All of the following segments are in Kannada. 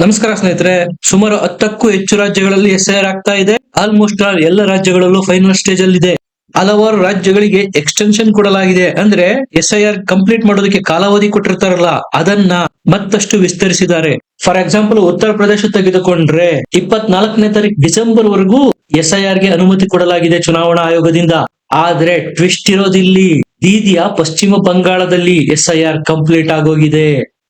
ನಮಸ್ಕಾರ ಸ್ನೇಹಿತರೆ. ಸುಮಾರು 10ಕ್ಕೂ ಹೆಚ್ಚು ರಾಜ್ಯಗಳಲ್ಲಿ ಎಸ್ಐಆರ್ ಆಗ್ತಾ ಇದೆ. ಆಲ್ಮೋಸ್ಟ್ ಆಲ್ ಎಲ್ಲ ರಾಜ್ಯಗಳಲ್ಲೂ ಫೈನಲ್ ಸ್ಟೇಜ್ ಅಲ್ಲಿ ಇದೆ. ಹಲವಾರು ರಾಜ್ಯಗಳಿಗೆ ಎಕ್ಸ್ಟೆನ್ಷನ್ ಕೊಡಲಾಗಿದೆ. ಅಂದ್ರೆ ಎಸ್ಐಆರ್ ಕಂಪ್ಲೀಟ್ ಮಾಡೋದಕ್ಕೆ ಕಾಲಾವಧಿ ಕೊಟ್ಟಿರ್ತಾರಲ್ಲ, ಅದನ್ನ ಮತ್ತಷ್ಟು ವಿಸ್ತರಿಸಿದ್ದಾರೆ. ಫಾರ್ ಎಕ್ಸಾಂಪಲ್, ಉತ್ತರ ಪ್ರದೇಶ ತೆಗೆದುಕೊಂಡ್ರೆ 24ನೇ ತಾರೀಕು ಡಿಸೆಂಬರ್ ವರೆಗೂ ಎಸ್ಐಆರ್ ಗೆ ಅನುಮತಿ ಕೊಡಲಾಗಿದೆ ಚುನಾವಣಾ ಆಯೋಗದಿಂದ. ಆದ್ರೆ ಟ್ವಿಸ್ಟ್ ಇರೋದಿಲ್ಲಿ, ದೀದಿಯ ಪಶ್ಚಿಮ ಬಂಗಾಳದಲ್ಲಿ ಎಸ್ಐಆರ್ ಕಂಪ್ಲೀಟ್ ಆಗೋಗಿದೆ.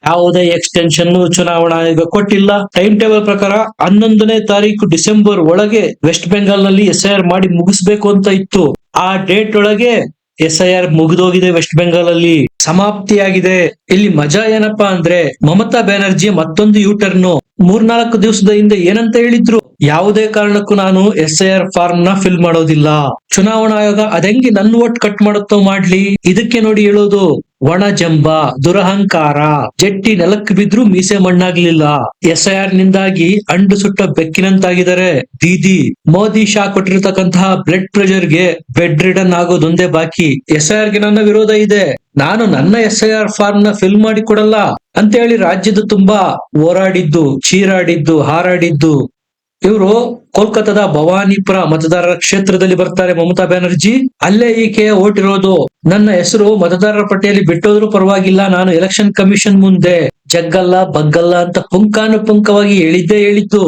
ಯಾವುದೇ ಎಕ್ಸ್ಟೆನ್ಷನ್ ಚುನಾವಣಾ ಆಯೋಗ ಕೊಟ್ಟಿಲ್ಲ. ಟೈಮ್ ಟೇಬಲ್ ಪ್ರಕಾರ 11ನೇ ತಾರೀಕು ಡಿಸೆಂಬರ್ ಒಳಗೆ ವೆಸ್ಟ್ ಬೆಂಗಾಲ್ ನಲ್ಲಿ ಎಸ್ಐಆರ್ ಮಾಡಿ ಮುಗಿಸ್ಬೇಕು ಅಂತ ಇತ್ತು. ಆ ಡೇಟ್ ಒಳಗೆ ಎಸ್ಐಆರ್ ಮುಗಿದೋಗಿದೆ. ವೆಸ್ಟ್ ಬೆಂಗಾಲ್ ಅಲ್ಲಿ ಸಮಾಪ್ತಿಯಾಗಿದೆ. ಇಲ್ಲಿ ಮಜಾ ಏನಪ್ಪಾ ಅಂದ್ರೆ, ಮಮತಾ ಬ್ಯಾನರ್ಜಿ ಮತ್ತೊಂದು ಯೂಟರ್ನ್ 3-4 ದಿವಸದ ಹಿಂದೆ ಏನಂತ ಹೇಳಿದ್ರು, ಯಾವುದೇ ಕಾರಣಕ್ಕೂ ನಾನು ಎಸ್ಐಆರ್ ಫಾರ್ಮ್ ನ ಫಿಲ್ ಮಾಡೋದಿಲ್ಲ. ಚುನಾವಣಾ ಆಯೋಗ ಅದೆಂಗೆ ನನ್ನ ಓಟ್ ಕಟ್ ಮಾಡುತ್ತೋ ಮಾಡ್ಲಿ. ಇದಕ್ಕೆ ನೋಡಿ ಹೇಳೋದು, ಒಣ ಜಂಬ, ದುರಹಂಕಾರ, ಜಟ್ಟಿ ನೆಲಕ್ಕೆ ಬಿದ್ರು ಮೀಸೆ ಮಣ್ಣಾಗ್ಲಿಲ್ಲ. ಎಸ್ಐಆರ್ ನಿಂದಾಗಿ ಅಂಡು ಸುಟ್ಟ ಬೆಕ್ಕಿನಂತಾಗಿದ್ದಾರೆ ದೀದಿ. ಮೋದಿ ಶಾ ಕೊಟ್ಟಿರತಕ್ಕಂತಹ ಬ್ಲಡ್ ಪ್ರೆಷರ್ ಗೆ ಬೆಡ್ ರಿಡನ್ ಆಗೋದೊಂದೇ ಬಾಕಿ. ಎಸ್ಐಆರ್ ಗೆ ನನ್ನ ವಿರೋಧ ಇದೆ, ನಾನು ನನ್ನ ಎಸ್ಐಆರ್ ಫಾರ್ಮ್ ನ ಫಿಲ್ ಮಾಡಿ ಕೊಡಲ್ಲ ಅಂತ ಹೇಳಿ ರಾಜ್ಯದ ತುಂಬಾ ಹೋರಾಡಿದ್ದು, ಚೀರಾಡಿದ್ದು, ಹಾರಾಡಿದ್ದು. ಇವರು ಕೋಲ್ಕತ್ತಾದ ಭವಾನಿಪುರ ಮತದಾರರ ಕ್ಷೇತ್ರದಲ್ಲಿ ಬರ್ತಾರೆ ಮಮತಾ ಬ್ಯಾನರ್ಜಿ. ಅಲ್ಲೇ ಈಕೆ ಓಟ್ ಇರೋದು. ನನ್ನ ಹೆಸರು ಮತದಾರರ ಪಟ್ಟಿಯಲ್ಲಿ ಬಿಟ್ಟೋದ್ರೂ ಪರವಾಗಿಲ್ಲ, ನಾನು ಎಲೆಕ್ಷನ್ ಕಮಿಷನ್ ಮುಂದೆ ಜಗ್ಗಲ್ಲ ಬಗ್ಗಲ್ಲ ಅಂತ ಪುಂಖಾನುಪುಂಖವಾಗಿ ಹೇಳಿದ್ದು.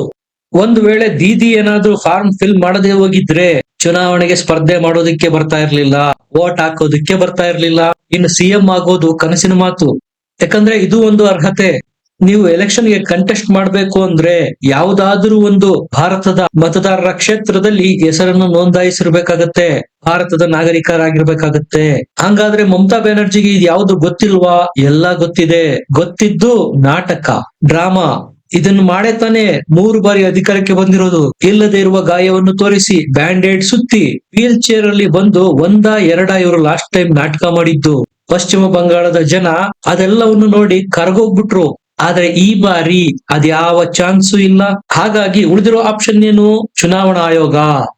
ಒಂದು ವೇಳೆ ದೀದಿ ಏನಾದ್ರೂ ಫಾರ್ಮ್ ಫಿಲ್ ಮಾಡದೆ ಹೋಗಿದ್ರೆ ಚುನಾವಣೆಗೆ ಸ್ಪರ್ಧೆ ಮಾಡೋದಕ್ಕೆ ಬರ್ತಾ ಇರ್ಲಿಲ್ಲ, ವೋಟ್ ಹಾಕೋದಕ್ಕೆ ಬರ್ತಾ ಇರ್ಲಿಲ್ಲ. ಇನ್ನು ಸಿಎಂ ಆಗೋದು ಕನಸಿನ ಮಾತು. ಯಾಕಂದ್ರೆ ಇದು ಒಂದು ಅರ್ಹತೆ. ನೀವು ಎಲೆಕ್ಷನ್ ಗೆ ಕಂಟೆಸ್ಟ್ ಮಾಡ್ಬೇಕು ಅಂದ್ರೆ ಯಾವುದಾದ್ರೂ ಒಂದು ಭಾರತದ ಮತದಾರರ ಕ್ಷೇತ್ರದಲ್ಲಿ ಹೆಸರನ್ನು ನೋಂದಾಯಿಸಿರ್ಬೇಕಾಗತ್ತೆ, ಭಾರತದ ನಾಗರಿಕರಾಗಿರ್ಬೇಕಾಗತ್ತೆ. ಹಂಗಾದ್ರೆ ಮಮತಾ ಬ್ಯಾನರ್ಜಿಗೆ ಇದು ಯಾವ್ದು ಗೊತ್ತಿಲ್ವಾ? ಎಲ್ಲಾ ಗೊತ್ತಿದೆ. ಗೊತ್ತಿದ್ದು ನಾಟಕ, ಡ್ರಾಮಾ. ಇದನ್ನು ಮಾಡೇ ತಾನೇ 3 ಬಾರಿ ಅಧಿಕಾರಕ್ಕೆ ಬಂದಿರೋದು. ಇಲ್ಲದೆ ಇರುವ ಗಾಯವನ್ನು ತೋರಿಸಿ ಬ್ಯಾಂಡೇಡ್ ಸುತ್ತಿ ವೀಲ್ ಚೇರ್ ಅಲ್ಲಿ ಬಂದು 1-2 ಇವರು ಲಾಸ್ಟ್ ಟೈಮ್ ನಾಟಕ ಮಾಡಿದ್ದು. ಪಶ್ಚಿಮ ಬಂಗಾಳದ ಜನ ಅದೆಲ್ಲವನ್ನು ನೋಡಿ ಕರಗೋಗ್ಬಿಟ್ರು. ಆದ್ರೆ ಈ ಬಾರಿ ಅದ್ಯಾವ ಚಾನ್ಸು ಇಲ್ಲ. ಹಾಗಾಗಿ ಉಳಿದಿರೋ ಆಪ್ಷನ್ ಏನು? ಚುನಾವಣಾ ಆಯೋಗ.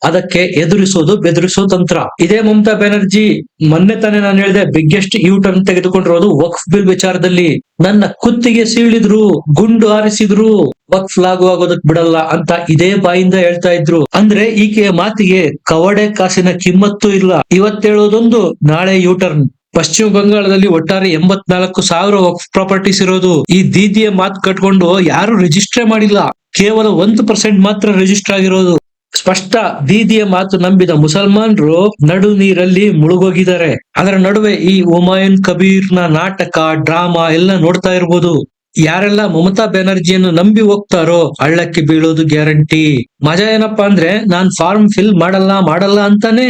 ಅದಕ್ಕೆ ಎದುರಿಸೋದು, ಬೆದರಿಸೋ ತಂತ್ರ. ಇದೇ ಮಮತಾ ಬ್ಯಾನರ್ಜಿ ಮೊನ್ನೆ ತಾನೇ ನಾನು ಹೇಳಿದೆ, ಬಿಗ್ಗೆಸ್ಟ್ ಯೂಟರ್ನ್ ತೆಗೆದುಕೊಂಡಿರೋದು ವಕ್ಫ್ ಬಿಲ್ ವಿಚಾರದಲ್ಲಿ. ನನ್ನ ಕುತ್ತಿಗೆ ಸೀಳಿದ್ರು, ಗುಂಡು ಹಾರಿಸಿದ್ರು, ವಕ್ಫ್ ಲಾಗು ಆಗೋದಕ್ ಬಿಡಲ್ಲ ಅಂತ ಇದೇ ಬಾಯಿಂದ ಹೇಳ್ತಾ ಇದ್ರು. ಅಂದ್ರೆ ಈಕೆಯ ಮಾತಿಗೆ ಕವಡೆ ಕಾಸಿನ ಕಿಮ್ಮತ್ತು ಇಲ್ಲ. ಇವತ್ತೇಳೋದೊಂದು, ನಾಳೆ ಯೂಟರ್ನ್. ಪಶ್ಚಿಮ ಬಂಗಾಳದಲ್ಲಿ ಒಟ್ಟಾರೆ 84,000 ವಕ್ಫ್ ಪ್ರಾಪರ್ಟೀಸ್ ಇರೋದು. ಈ ದೀದಿಯ ಮಾತು ಕಟ್ಕೊಂಡು ಯಾರು ರಿಜಿಸ್ಟ್ರೇ ಮಾಡಿಲ್ಲ, ಕೇವಲ 1% ಮಾತ್ರ ರಿಜಿಸ್ಟರ್ ಆಗಿರೋದು. ಸ್ಪಷ್ಟ. ದೀದಿಯ ಮಾತು ನಂಬಿದ ಮುಸಲ್ಮಾನರು ನಡು ನೀರಲ್ಲಿ ಮುಳುಗೋಗಿದ್ದಾರೆ. ಅದರ ನಡುವೆ ಈ ಹುಮಾಯೂನ್ ಕಬೀರ್ ನ ನಾಟಕ, ಡ್ರಾಮಾ ಎಲ್ಲ ನೋಡ್ತಾ ಇರ್ಬೋದು. ಯಾರೆಲ್ಲ ಮಮತಾ ಬ್ಯಾನರ್ಜಿಯನ್ನು ನಂಬಿ ಹೋಗ್ತಾರೋ ಹಳ್ಳಕ್ಕೆ ಬೀಳೋದು ಗ್ಯಾರಂಟಿ. ಮಜಾ ಏನಪ್ಪಾ ಅಂದ್ರೆ, ನಾನ್ ಫಾರ್ಮ್ ಫಿಲ್ ಮಾಡಲ್ಲ ಅಂತಾನೆ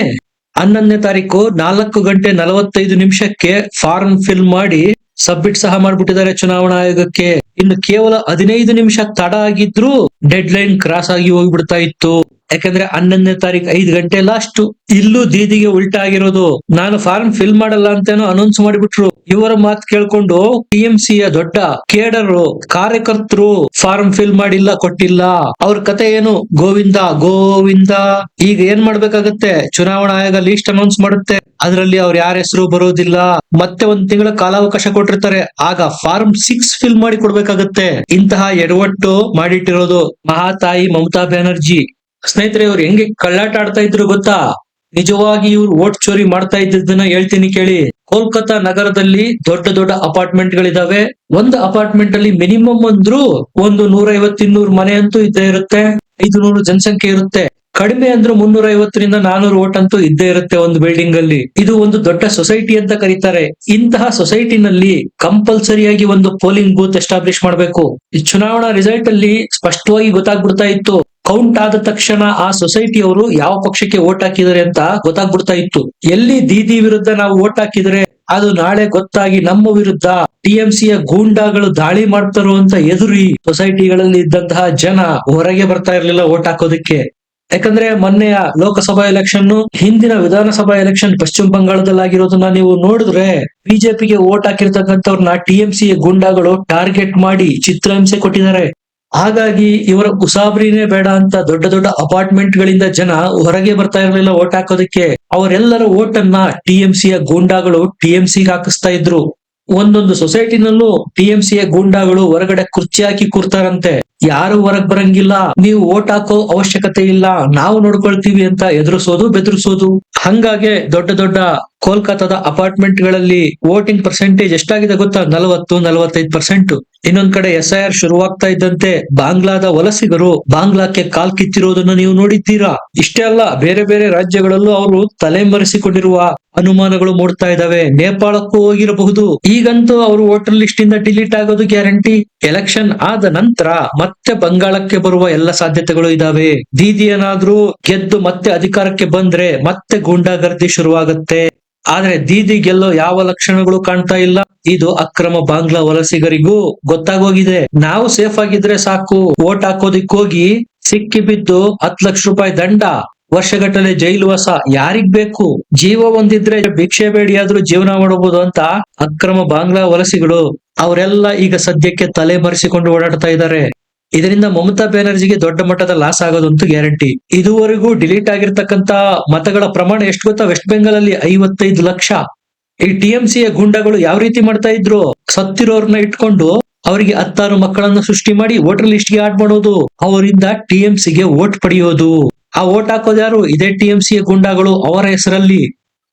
11ನೇ ತಾರೀಕು 4:45 ಫಾರ್ಮ್ ಫಿಲ್ ಮಾಡಿ ಸಬ್ಮಿಟ್ ಸಹ ಮಾಡ್ಬಿಟ್ಟಿದ್ದಾರೆ ಚುನಾವಣಾ ಆಯೋಗಕ್ಕೆ. ಇನ್ನು ಕೇವಲ 15 ನಿಮಿಷ ತಡ ಆಗಿದ್ರು ಡೆಡ್ ಲೈನ್ ಕ್ರಾಸ್ ಆಗಿ ಹೋಗ್ಬಿಡ್ತಾ ಇತ್ತು. ಯಾಕಂದ್ರೆ 11ನೇ ತಾರೀಕು 5 ಗಂಟೆ ಲಾಸ್ಟ್. ಇಲ್ಲೂ ದೀದಿಗೆ ಉಲ್ಟಾ ಆಗಿರೋದು. ನಾನು ಫಾರ್ಮ್ ಫಿಲ್ ಮಾಡಲ್ಲ ಅಂತೇನೋ ಅನೌನ್ಸ್ ಮಾಡಿಬಿಟ್ರು. ಇವರ ಮಾತು ಕೇಳ್ಕೊಂಡು ಟಿಎಂಸಿಯ ದೊಡ್ಡ ಕೇಡರು, ಕಾರ್ಯಕರ್ತರು ಫಾರ್ಮ್ ಫಿಲ್ ಮಾಡಿಲ್ಲ, ಕೊಟ್ಟಿಲ್ಲ. ಅವ್ರ ಕತೆ ಏನು? ಗೋವಿಂದ. ಈಗ ಏನ್ ಮಾಡ್ಬೇಕಾಗತ್ತೆ? ಚುನಾವಣಾ ಆಯೋಗ ಲೀಸ್ಟ್ ಅನೌನ್ಸ್ ಮಾಡುತ್ತೆ. ಅದರಲ್ಲಿ ಅವ್ರ ಯಾರ ಹೆಸರು ಬರೋದಿಲ್ಲ. ಮತ್ತೆ 1 ತಿಂಗಳ ಕಾಲಾವಕಾಶ ಕೊಟ್ಟಿರ್ತಾರೆ. ಆಗ ಫಾರ್ಮ್ 6 ಫಿಲ್ ಮಾಡಿ ಕೊಡ್ಬೇಕಾಗತ್ತೆ. ಇಂತಹ ಎಡವಟ್ಟು ಮಾಡಿಟ್ಟಿರೋದು ಮಹಾತಾಯಿ ಮಮತಾ ಬ್ಯಾನರ್ಜಿ. ಸ್ನೇಹಿತರೆ, ಇವ್ರು ಹೆಂಗೆ ಕಳ್ಳಾಟ ಆಡ್ತಾ ಇದ್ರು ಗೊತ್ತಾ? ನಿಜವಾಗಿ ಇವ್ರು ವೋಟ್ ಚೋರಿ ಮಾಡ್ತಾ ಇದ್ದದನ್ನ ಹೇಳ್ತೀನಿ ಕೇಳಿ. ಕೋಲ್ಕತ್ತಾ ನಗರದಲ್ಲಿ ದೊಡ್ಡ ಅಪಾರ್ಟ್ಮೆಂಟ್ ಗಳಿದಾವೆ. ಒಂದು ಅಪಾರ್ಟ್ಮೆಂಟ್ ಅಲ್ಲಿ ಮಿನಿಮಮ್ ಅಂದ್ರೂ ಒಂದು 150-200 ಮನೆ ಅಂತೂ ಇದ್ದೇ ಇರುತ್ತೆ. 500 ಜನಸಂಖ್ಯೆ ಇರುತ್ತೆ. ಕಡಿಮೆ ಅಂದ್ರೂ 350-400 ವೋಟ್ ಅಂತೂ ಇದ್ದೇ ಇರುತ್ತೆ ಒಂದು ಬಿಲ್ಡಿಂಗ್ ಅಲ್ಲಿ. ಇದು ಒಂದು ದೊಡ್ಡ ಸೊಸೈಟಿ ಅಂತ ಕರೀತಾರೆ. ಇಂತಹ ಸೊಸೈಟಿನಲ್ಲಿ ಕಂಪಲ್ಸರಿಯಾಗಿ ಒಂದು ಪೋಲಿಂಗ್ ಬೂತ್ ಎಸ್ಟಾಬ್ಲಿಷ್ ಮಾಡಬೇಕು. ಈ ಚುನಾವಣಾ ರಿಸಲ್ಟ್ ಅಲ್ಲಿ ಸ್ಪಷ್ಟವಾಗಿ ಗೊತ್ತಾಗ್ಬಿಡ್ತಾ ಇತ್ತು. ಕೌಂಟ್ ಆದ ತಕ್ಷಣ ಆ ಸೊಸೈಟಿಯವರು ಯಾವ ಪಕ್ಷಕ್ಕೆ ವೋಟ್ ಹಾಕಿದರೆ ಅಂತ ಗೊತ್ತಾಗ್ಬಿಡ್ತಾ ಇತ್ತು. ಎಲ್ಲಿ ದೀದಿ ವಿರುದ್ಧ ನಾವು ವೋಟ್ ಹಾಕಿದ್ರೆ ಅದು ನಾಳೆ ಗೊತ್ತಾಗಿ ನಮ್ಮ ವಿರುದ್ಧ ಟಿಎಂಸಿಯ ಗೂಂಡಾಗಳು ದಾಳಿ ಮಾಡ್ತಾರೋ ಅಂತ ಎದುರಿ ಸೊಸೈಟಿಗಳಲ್ಲಿ ಇದ್ದಂತಹ ಜನ ಹೊರಗೆ ಬರ್ತಾ ಇರ್ಲಿಲ್ಲ ವೋಟ್ ಹಾಕೋದಕ್ಕೆ. ಯಾಕಂದ್ರೆ ಮೊನ್ನೆಯ ಲೋಕಸಭಾ ಎಲೆಕ್ಷನ್, ಹಿಂದಿನ ವಿಧಾನಸಭಾ ಎಲೆಕ್ಷನ್ ಪಶ್ಚಿಮ ಬಂಗಾಳದಲ್ಲಿ ಆಗಿರೋದನ್ನ ನೀವು ನೋಡಿದ್ರೆ, ಬಿಜೆಪಿಗೆ ವೋಟ್ ಹಾಕಿರ್ತಕ್ಕಂಥವ್ರನ್ನ ಟಿಎಂಸಿಯ ಗೂಂಡಾಗಳು ಟಾರ್ಗೆಟ್ ಮಾಡಿ ಚಿತ್ರಹಿಂಸೆ ಕೊಟ್ಟಿದ್ದಾರೆ. ಹಾಗಾಗಿ ಇವರ ಉಸಾಬ್ರಿನೇ ಬೇಡ ಅಂತ ದೊಡ್ಡ ಅಪಾರ್ಟ್ಮೆಂಟ್ ಗಳಿಂದ ಜನ ಹೊರಗೆ ಬರ್ತಾ ಇರಲಿಲ್ಲ ವೋಟ್ ಹಾಕೋದಕ್ಕೆ. ಅವರೆಲ್ಲರ ವೋಟ್ ಅನ್ನ ಟಿಎಂಸಿಯ ಗೂಂಡಾಗಳು ಟಿಎಂಸಿಗೆ ಹಾಕಿಸ್ತಾ ಇದ್ರು. ಒಂದೊಂದು ಸೊಸೈಟಿನಲ್ಲೂ ಟಿಎಂಸಿಯ ಗೂಂಡಾಗಳು ಹೊರಗಡೆ ಕುರ್ಚಿ ಹಾಕಿ ಕೂರ್ತಾರಂತೆ. ಯಾರು ಹೊರಗ್ ಬರಂಗಿಲ್ಲ, ನೀವು ವೋಟ್ ಹಾಕೋ ಅವಶ್ಯಕತೆ ಇಲ್ಲ, ನಾವು ನೋಡ್ಕೊಳ್ತೀವಿ ಅಂತ ಎದುರಿಸೋದು ಬೆದರಿಸೋದು. ಹಂಗಾಗಿ ದೊಡ್ಡ ದೊಡ್ಡ ಕೋಲ್ಕತ್ತಾದ ಅಪಾರ್ಟ್ಮೆಂಟ್ ಗಳಲ್ಲಿ ವೋಟಿಂಗ್ ಪರ್ಸೆಂಟೇಜ್ ಎಷ್ಟಾಗಿದೆ ಗೊತ್ತಾ? 40-45%. ಇನ್ನೊಂದ್ ಕಡೆ SIR ಶುರುವಾಗ್ತಾ ಇದ್ದಂತೆ ಬಾಂಗ್ಲಾದ ವಲಸಿಗರು ಬಾಂಗ್ಲಾಕ್ಕೆ ಕಾಲ್ ಕಿತ್ತಿರೋದನ್ನ ನೀವು ನೋಡಿದ್ದೀರಾ. ಇಷ್ಟೇ ಅಲ್ಲ, ಬೇರೆ ಬೇರೆ ರಾಜ್ಯಗಳಲ್ಲೂ ಅವರು ತಲೆಮರೆಸಿಕೊಂಡಿರುವ ಅನುಮಾನಗಳು ಮೂಡ್ತಾ ಇದಾವೆ. ನೇಪಾಳಕ್ಕೂ ಹೋಗಿರಬಹುದು. ಈಗಂತೂ ಅವರು ವೋಟರ್ ಲಿಸ್ಟ್ ಇಂದ ಡಿಲೀಟ್ ಆಗೋದು ಗ್ಯಾರಂಟಿ. ಎಲೆಕ್ಷನ್ ಆದ ನಂತರ ಮತ್ತೆ ಬಂಗಾಳಕ್ಕೆ ಬರುವ ಎಲ್ಲ ಸಾಧ್ಯತೆಗಳು ಇದಾವೆ. ದೀದಿ ಏನಾದ್ರೂ ಗೆದ್ದು ಮತ್ತೆ ಅಧಿಕಾರಕ್ಕೆ ಬಂದ್ರೆ ಮತ್ತೆ ಗೂಂಡಾಗರ್ದಿ ಶುರುವಾಗತ್ತೆ. ಆದ್ರೆ ದೀದಿ ಗೆಲ್ಲೋ ಯಾವ ಲಕ್ಷಣಗಳು ಕಾಣ್ತಾ ಇಲ್ಲ. ಇದು ಅಕ್ರಮ ಬಾಂಗ್ಲಾ ವಲಸಿಗರಿಗೂ ಗೊತ್ತಾಗೋಗಿದೆ. ನಾವು ಸೇಫ್ ಆಗಿದ್ರೆ ಸಾಕು, ವೋಟ್ ಹಾಕೋದಿಕ್ ಹೋಗಿ ಸಿಕ್ಕಿ ಬಿದ್ದು 10 ಲಕ್ಷ ರೂಪಾಯಿ ದಂಡ, ವರ್ಷಗಟ್ಟಲೆ ಜೈಲುವಾಸ ಯಾರಿಗ್ ಬೇಕು? ಜೀವ ಒಂದಿದ್ರೆ ಭಿಕ್ಷೆ ಬೇಡಿಯಾದ್ರೂ ಜೀವನ ಮಾಡಬಹುದು ಅಂತ ಅಕ್ರಮ ಬಾಂಗ್ಲಾ ವಲಸಿಗಳು ಅವರೆಲ್ಲ ಈಗ ಸದ್ಯಕ್ಕೆ ತಲೆ ಮರೆಸಿಕೊಂಡು ಓಡಾಡ್ತಾ ಇದ್ದಾರೆ. ಇದರಿಂದ ಮಮತಾ ಬ್ಯಾನರ್ಜಿಗೆ ದೊಡ್ಡ ಮಟ್ಟದ ಲಾಸ್ ಆಗೋದಂತೂ ಗ್ಯಾರಂಟಿ. ಇದುವರೆಗೂ ಡಿಲೀಟ್ ಆಗಿರ್ತಕ್ಕಂತ ಮತಗಳ ಪ್ರಮಾಣ ಎಷ್ಟು ಗೊತ್ತಾ? ವೆಸ್ಟ್ ಬೆಂಗಾಲ್ ಅಲ್ಲಿ 55 ಲಕ್ಷ. ಈ ಟಿಎಂಸಿಯ ಗೂಂಡಾಗಳು ಯಾವ ರೀತಿ ಮಾಡ್ತಾ ಇದ್ರು? ಸತ್ತಿರೋರ್ನ ಇಟ್ಕೊಂಡು ಅವರಿಗೆ 16 ಮಕ್ಕಳನ್ನು ಸೃಷ್ಟಿ ಮಾಡಿ ವೋಟರ್ ಲಿಸ್ಟ್ ಗೆ ಆಡ್ ಮಾಡೋದು, ಅವರಿಂದ ಟಿಎಂಸಿಗೆ ವೋಟ್ ಪಡೆಯೋದು. ಆ ವೋಟ್ ಹಾಕೋದು ಯಾರು? ಇದೇ ಟಿಎಂಸಿಯ ಗೂಂಡಾಗಳು ಅವರ ಹೆಸರಲ್ಲಿ.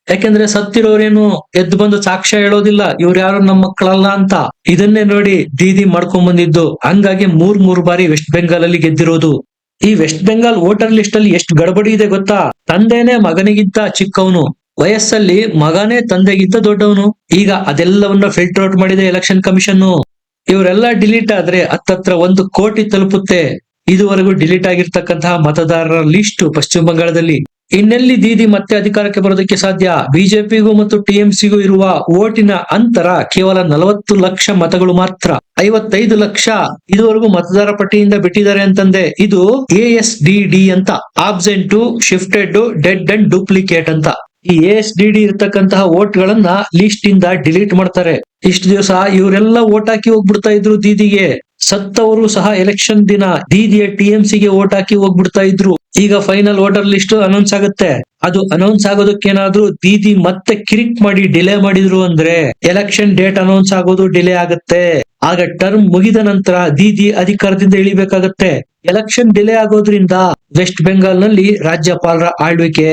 ಯಾಕೆಂದ್ರೆ ಸತ್ತಿರೋರೇನು ಎದ್ದು ಬಂದು ಸಾಕ್ಷ್ಯ ಹೇಳೋದಿಲ್ಲ, ಇವ್ರು ಯಾರು ನಮ್ಮ ಮಕ್ಕಳಲ್ಲ ಅಂತ. ಇದನ್ನೇ ನೋಡಿ ದೀದಿ ಮಾಡ್ಕೊಂಡ್ ಬಂದಿದ್ದು. ಹಂಗಾಗಿ 3 ಬಾರಿ ವೆಸ್ಟ್ ಬೆಂಗಾಲ್ ಅಲ್ಲಿ ಗೆದ್ದಿರೋದು. ಈ ವೆಸ್ಟ್ ಬೆಂಗಾಲ್ ವೋಟರ್ ಲಿಸ್ಟ್ ಅಲ್ಲಿ ಎಷ್ಟು ಗಡಬಡಿ ಇದೆ ಗೊತ್ತಾ? ತಂದೆನೇ ಮಗನಿಗಿಂತ ಚಿಕ್ಕವನು, ವಯಸ್ಸಲ್ಲಿ ಮಗನೇ ತಂದೆಗಿಂತ ದೊಡ್ಡವನು. ಈಗ ಅದೆಲ್ಲವನ್ನ ಫಿಲ್ಟರ್ ಔಟ್ ಮಾಡಿದೆ ಎಲೆಕ್ಷನ್ ಕಮಿಷನ್. ಇವರೆಲ್ಲ ಡಿಲೀಟ್ ಆದ್ರೆ ಹತ್ತತ್ರ 1 ಕೋಟಿ ತಲುಪುತ್ತೆ. ಇದುವರೆಗೂ ಡಿಲೀಟ್ ಆಗಿರ್ತಕ್ಕಂತಹ ಮತದಾರರ ಲಿಸ್ಟ್ ಪಶ್ಚಿಮ ಬಂಗಾಳದಲ್ಲಿ. ಇನ್ನೆಲ್ಲಿ ದೀದಿ ಮತ್ತೆ ಅಧಿಕಾರಕ್ಕೆ ಬರೋದಕ್ಕೆ ಸಾಧ್ಯ? ಬಿಜೆಪಿಗೂ ಮತ್ತು ಟಿಎಂಸಿಗೂ ಇರುವ ವೋಟಿನ ಅಂತರ ಕೇವಲ 40 ಲಕ್ಷ ಮತಗಳು ಮಾತ್ರ. 55 ಲಕ್ಷ ಇದುವರೆಗೂ ಮತದಾರ ಪಟ್ಟಿಯಿಂದ ಬಿಟ್ಟಿದ್ದಾರೆ ಅಂತಂದೆ. ಇದು ASDD ಅಂತ, absent, shifted, dead and duplicate ಅಂತ. ಈ ASDD ಇರ್ತಕ್ಕಂತಹ ವೋಟ್ ಗಳನ್ನ ಲಿಸ್ಟ್ ಇಂದ ಡಿಲೀಟ್ ಮಾಡ್ತಾರೆ. ಇಷ್ಟು ದಿವಸ ಇವರೆಲ್ಲ ವೋಟ್ ಹಾಕಿ ಹೋಗ್ಬಿಡ್ತಾ ಇದ್ರು ದೀದಿಗೆ. ಸತ್ತವರು ಸಹ ಎಲೆಕ್ಷನ್ ದಿನ ದೀದಿಯ ಟಿಎಂಸಿಗೆ ವೋಟ್ ಹಾಕಿ ಹೋಗ್ಬಿಡ್ತಾ ಇದ್ರು. ಈಗ ಫೈನಲ್ ವೋಟರ್ ಲಿಸ್ಟ್ ಅನೌನ್ಸ್ ಆಗುತ್ತೆ. ಅದು ಅನೌನ್ಸ್ ಆಗೋದಕ್ಕೇನಾದ್ರೂ ದೀದಿ ಮತ್ತೆ ಕಿರಿಕ್ ಮಾಡಿ ಡಿಲೇ ಮಾಡಿದ್ರು ಅಂದ್ರೆ ಎಲೆಕ್ಷನ್ ಡೇಟ್ ಅನೌನ್ಸ್ ಆಗೋದು ಡಿಲೇ ಆಗುತ್ತೆ. ಆಗ ಟರ್ಮ್ ಮುಗಿದ ನಂತರ ದೀದಿ ಅಧಿಕಾರದಿಂದ ಇಳಿಬೇಕಾಗತ್ತೆ. ಎಲೆಕ್ಷನ್ ಡಿಲೇ ಆಗೋದ್ರಿಂದ ವೆಸ್ಟ್ ಬೆಂಗಾಲ್ ನಲ್ಲಿ ರಾಜ್ಯಪಾಲರ ಆಳ್ವಿಕೆ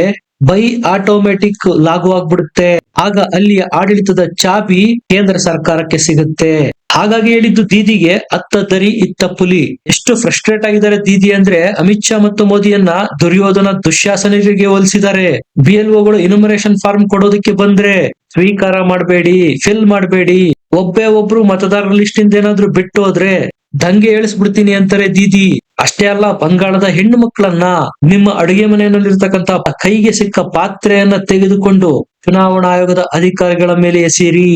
ಬೈ ಆಟೋಮೆಟಿಕ್ ಲಾಗು ಆಗ್ಬಿಡುತ್ತೆ. ಆಗ ಅಲ್ಲಿಯ ಆಡಳಿತದ ಚಾಬಿ ಕೇಂದ್ರ ಸರ್ಕಾರಕ್ಕೆ ಸಿಗುತ್ತೆ. ಹಾಗಾಗಿ ಹೇಳಿದ್ದು ದೀದಿಗೆ ಅತ್ತ ದರಿ ಇತ್ತ ಪುಲಿ. ಎಷ್ಟು ಫ್ರಸ್ಟ್ರೇಟ್ ಆಗಿದ್ದಾರೆ ದೀದಿ ಅಂದ್ರೆ, ಅಮಿತ್ ಶಾ ಮತ್ತು ಮೋದಿಯನ್ನ ದುರ್ಯೋಧನ ದುಶ್ಯಾಸನಿಗೆ ಹೋಲಿಸಿದ್ದಾರೆ. BLOಗಳು ಇನ್ಯುಮರೇಷನ್ ಫಾರ್ಮ್ ಕೊಡೋದಕ್ಕೆ ಬಂದ್ರೆ ಸ್ವೀಕಾರ ಮಾಡಬೇಡಿ, ಫಿಲ್ ಮಾಡಬೇಡಿ, ಒಬ್ರು ಮತದಾರರ ಲಿಸ್ಟ್ ಇಂದ ಏನಾದ್ರು ಬಿಟ್ಟು ಹೋದ್ರೆ ದಂಗೆ ಏಳಿಸ್ಬಿಡ್ತೀನಿ ಅಂತಾರೆ ದೀದಿ. ಅಷ್ಟೇ ಅಲ್ಲ, ಬಂಗಾಳದ ಹೆಣ್ಣು ಮಕ್ಕಳನ್ನ ನಿಮ್ಮ ಅಡುಗೆ ಮನೆಯಲ್ಲಿರ್ತಕ್ಕಂತ ಕೈಗೆ ಸಿಕ್ಕ ಪಾತ್ರೆಯನ್ನ ತೆಗೆದುಕೊಂಡು ಚುನಾವಣಾ ಆಯೋಗದ ಅಧಿಕಾರಿಗಳ ಮೇಲೆ ಎಸೀರಿ,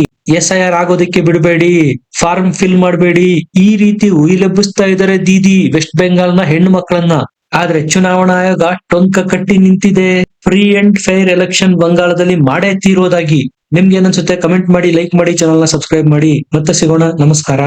SIR ಆಗೋದಕ್ಕೆ ಬಿಡಬೇಡಿ, ಫಾರ್ಮ್ ಫಿಲ್ ಮಾಡಬೇಡಿ, ಈ ರೀತಿ ಉಯಿಲೆಬ್ಬಿಸ್ತಾ ಇದ್ದಾರೆ ದೀದಿ ವೆಸ್ಟ್ ಬೆಂಗಾಲ್ನ ಹೆಣ್ಣು ಮಕ್ಕಳನ್ನ. ಆದ್ರೆ ಚುನಾವಣಾ ಆಯೋಗ ಟೊಂಕ ಕಟ್ಟಿ ನಿಂತಿದೆ. ಫ್ರೀ ಅಂಡ್ ಫೇರ್ ಎಲೆಕ್ಷನ್ ಬಂಗಾಳದಲ್ಲಿ ಮಾಡೇ ತೀರೋದಾಗಿ. ನಿಮ್ಗೆ ಏನನ್ಸುತ್ತೆ? ಕಮೆಂಟ್ ಮಾಡಿ, ಲೈಕ್ ಮಾಡಿ, ಚಾನಲ್ ನ ಸಬ್ಸ್ಕ್ರೈಬ್ ಮಾಡಿ. ಮತ್ತೆ ಸಿಗೋಣ. ನಮಸ್ಕಾರ.